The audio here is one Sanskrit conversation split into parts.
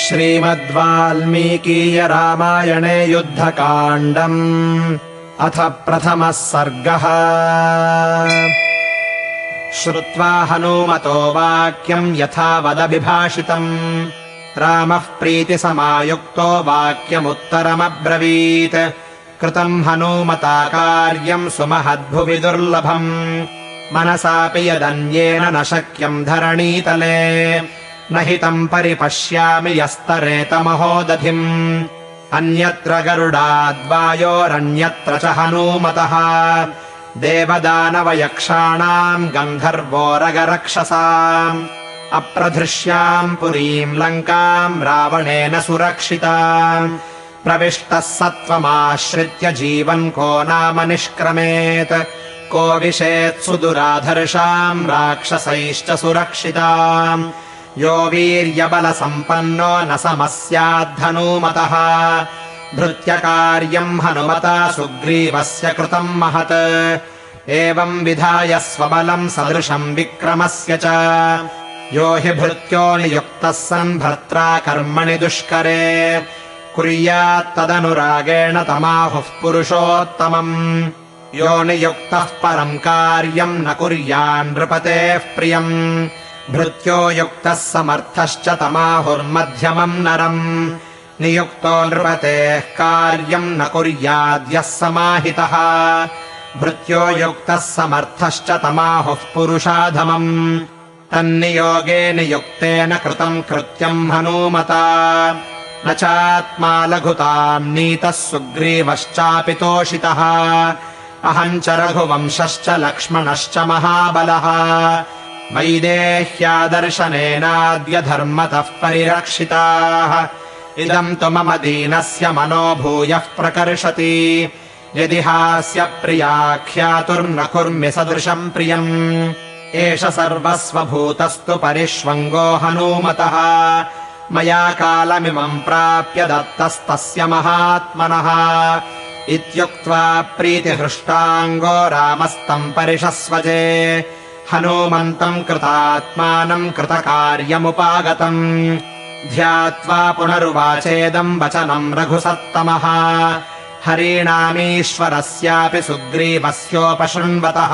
श्रीमद्वाल्मीकीय रामायणे युद्धकाण्डम् अथ प्रथमः सर्गः। श्रुत्वा हनूमतो वाक्यम् यथावदभिभाषितम् रामः प्रीतिसमायुक्तो वाक्यमुत्तरमब्रवीत्। कृतम् हनूमता कार्यम् सुमहद्भुवि दुर्लभम् मनसापि यदन्येन न शक्यम् धरणीतले। न हि तम् परिपश्यामि यस्तरेतमहोदधिम् अन्यत्र गरुडाद्वायोरन्यत्र च हनूमतः देवदानवयक्षाणाम् गन्धर्वोरगरक्षसाम् अप्रधृष्याम् पुरीम् लङ्काम् रावणेन सुरक्षिताम्। प्रविष्टः सत्त्वमाश्रित्य जीवन् को नाम निष्क्रमेत् को विशेत्सु दुराधर्षाम् राक्षसैश्च सुरक्षिताम्। यो वीर्यबलसम्पन्नो न समस्याद्धनूमतः भृत्यकार्यम् हनुमता सुग्रीवस्य कृतम् महत्। एवम् विधाय स्वबलम् सदृशम् विक्रमस्य च यो हि भृत्यो नियुक्तः सन् भर्त्रा कर्मणि दुष्करे कुर्यात्तदनुरागेण तमाहुः पुरुषोत्तमम्। यो नियुक्तः परम् कार्यम् न कुर्यान्नृपतेः प्रियम् भृत्यो युक्तः समर्थश्च तमाहुर्मध्यमम् नरम्। नियुक्तो नृपतेः कार्यम् न कुर्याद्यः समाहितः भृत्यो युक्तः समर्थश्च तमाहुः पुरुषाधमम्। तन्नियोगे नियुक्तेन कृतम् कृत्यम् हनूमता न चात्मा लघुताम् नीतः सुग्रीवश्चापि तोषितः। अहम् च रघुवंशश्च लक्ष्मणश्च महाबलः वैदेह्यादर्शनेनाद्य धर्मतः परिरक्षिताः। इदम् तु मम दीनस्य मनो भूयः प्रकर्षति यदि हास्य प्रियाख्यातुर्न कुर्मि सदृशम् प्रियम्। एष सर्वस्वभूतस्तु परिष्वङ्गो हनूमतः मया कालमिमम् प्राप्य दत्तस्तस्य महात्मनः। इत्युक्त्वा प्रीतिहृष्टाङ्गो रामस्तम् परिषस्वजे हनूमन्तम् कृतात्मानम् कृतकार्यमुपागतम्। ध्यात्वा पुनरुवाचेदम् वचनम् रघुसत्तमः हरीणामीश्वरस्यापि सुग्रीवस्योपशृण्वतः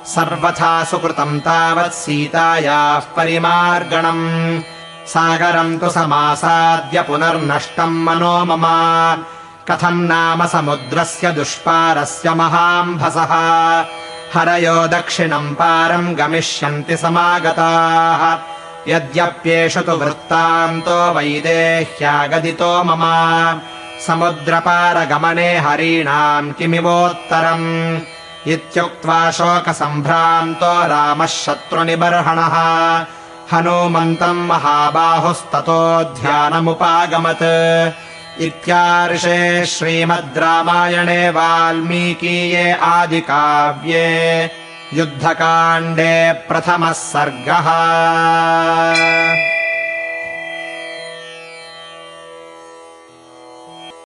सर्वथा सुकृतम् तावत् सीतायाः परिमार्गणम्। सागरम् तु समासाद्य पुनर्नष्टम् मनो मम कथम् नाम समुद्रस्य दुष्पारस्य महाम्भसः हरयो दक्षिणम् पारम् गमिष्यन्ति समागताः। यद्यप्येषु तु वृत्तान्तो वैदेह्यागदितो मम समुद्रपारगमने हरीणाम् किमिवोत्तरम्। इत्युक्त्वा शोकसम्भ्रान्तो रामः शत्रुनिबर्हणः हनूमन्तम् महाबाहुस्ततो ध्यानमुपागमत्। इत्यार्षे श्रीमद् रामायणे वाल्मीकीये आदिकाव्ये युद्धकाण्डे प्रथमः सर्गः।